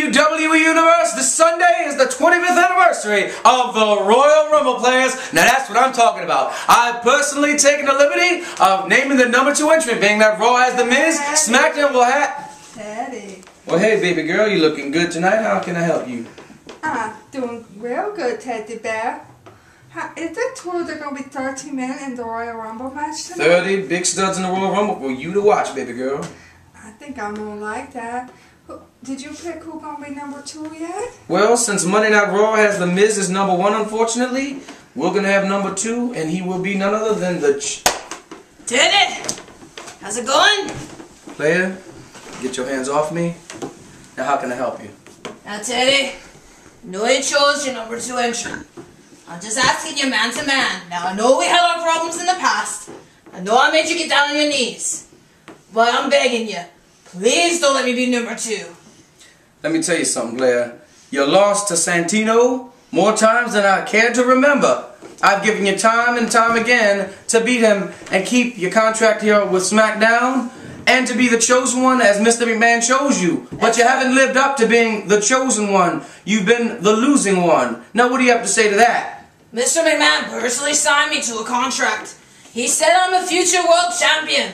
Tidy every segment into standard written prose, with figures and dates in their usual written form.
WWE Universe, this Sunday is the 25th anniversary of the Royal Rumble, players. Now that's what I'm talking about. I've personally taken the liberty of naming the number 2 entrant, being that Raw has The Miz, Smackdown will have... Daddy. Well, hey, baby girl, you looking good tonight. How can I help you? Doing real good, Teddy Bear. Is it true there going to be 30 men in the Royal Rumble match tonight? 30 big studs in the Royal Rumble for you to watch, baby girl. I think I'm going to like that. Did you pick who's going to be number 2 yet? Well, since Monday Night Raw has The Miz as number 1, unfortunately, we're going to have number 2, and he will be none other than the... Teddy! How's it going? Player, get your hands off me. Now, how can I help you? Now, Teddy, I know you chose your number 2 entrant. I'm just asking you man to man. Now, I know we had our problems in the past. I know I made you get down on your knees. But I'm begging you, please don't let me be number 2. Let me tell you something, player. You lost to Santino more times than I care to remember. I've given you time and time again to beat him and keep your contract here with Smackdown and to be the chosen one as Mr. McMahon chose you. But you haven't lived up to being the chosen one. You've been the losing one. Now what do you have to say to that? Mr. McMahon personally signed me to a contract. He said I'm a future world champion.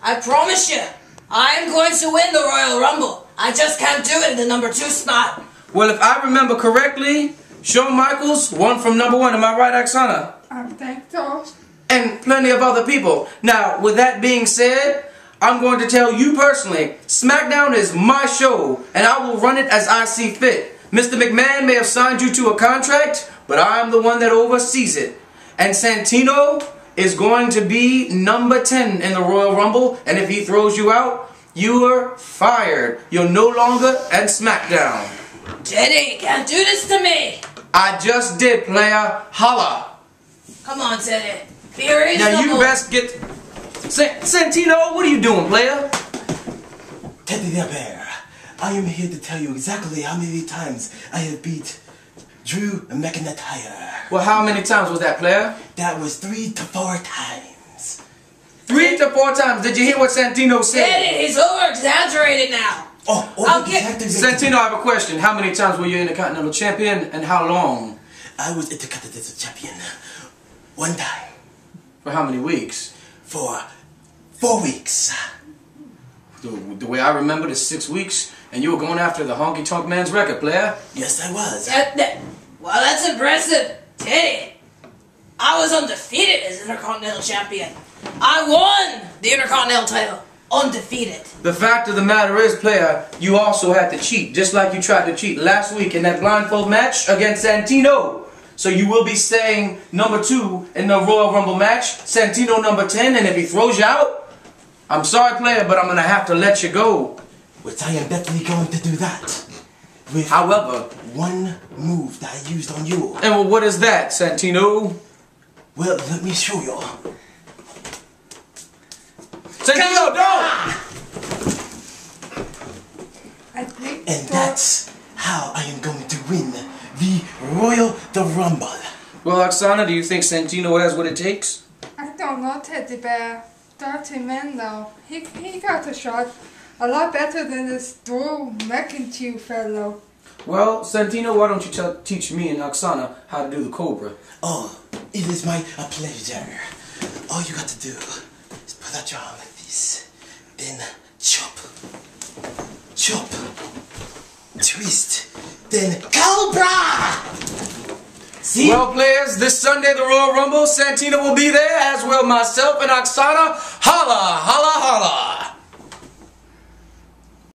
I promise you, I am going to win the Royal Rumble. I just can't do it in the number 2 spot. Well, if I remember correctly, Shawn Michaels won from number 1. Am I right, Aksana? I think so. And plenty of other people. Now, with that being said, I'm going to tell you personally, SmackDown is my show, and I will run it as I see fit. Mr. McMahon may have signed you to a contract, but I'm the one that oversees it. And Santino is going to be number 10 in the Royal Rumble, and if he throws you out, you are fired. You're no longer at SmackDown. Teddy, you can't do this to me. I just did, player. Holla. Come on, Teddy. Be reasonable. Now you best get... Santino, what are you doing, player? Teddy the Bear, I am here to tell you exactly how many times I have beat Drew McIntyre. Well, how many times was that, player? That was 3 to 4 times. 3 to 4 times. Did you hear what Santino said? Teddy, he's over-exaggerated now. Santino, I have a question. How many times were you Intercontinental Champion, and how long? I was Intercontinental Champion 1 time. For how many weeks? For 4 weeks. The way I remember it is 6 weeks, and you were going after the Honky Tonk Man's record, player. Yes, I was. Well, that's impressive. Teddy, I was undefeated as Intercontinental Champion. I won the Intercontinental title. Undefeated. The fact of the matter is, player, you also had to cheat, just like you tried to cheat last week in that blindfold match against Santino. So you will be staying number 2 in the Royal Rumble match, Santino number 10, and if he throws you out, I'm sorry, player, but I'm going to have to let you go. Which I am definitely going to do that. With however, one move that I used on you. And well, what is that, Santino? Well, let me show you. Santino, don't! And that's how I am going to win the Royal Rumble. Well, Aksana, do you think Santino has what it takes? I don't know, Teddy Bear. 30 men though. He got a shot. A lot better than this Drew McIntyre fellow. Well, Santino, why don't you teach me and Aksana how to do the Cobra? Oh, it is my pleasure. All you got to do is put out your arm like this. Then chop. Chop. Twist. Then Cobra! See? Well, players, this Sunday, the Royal Rumble, Santino will be there, as will myself and Aksana. Holla! Holla!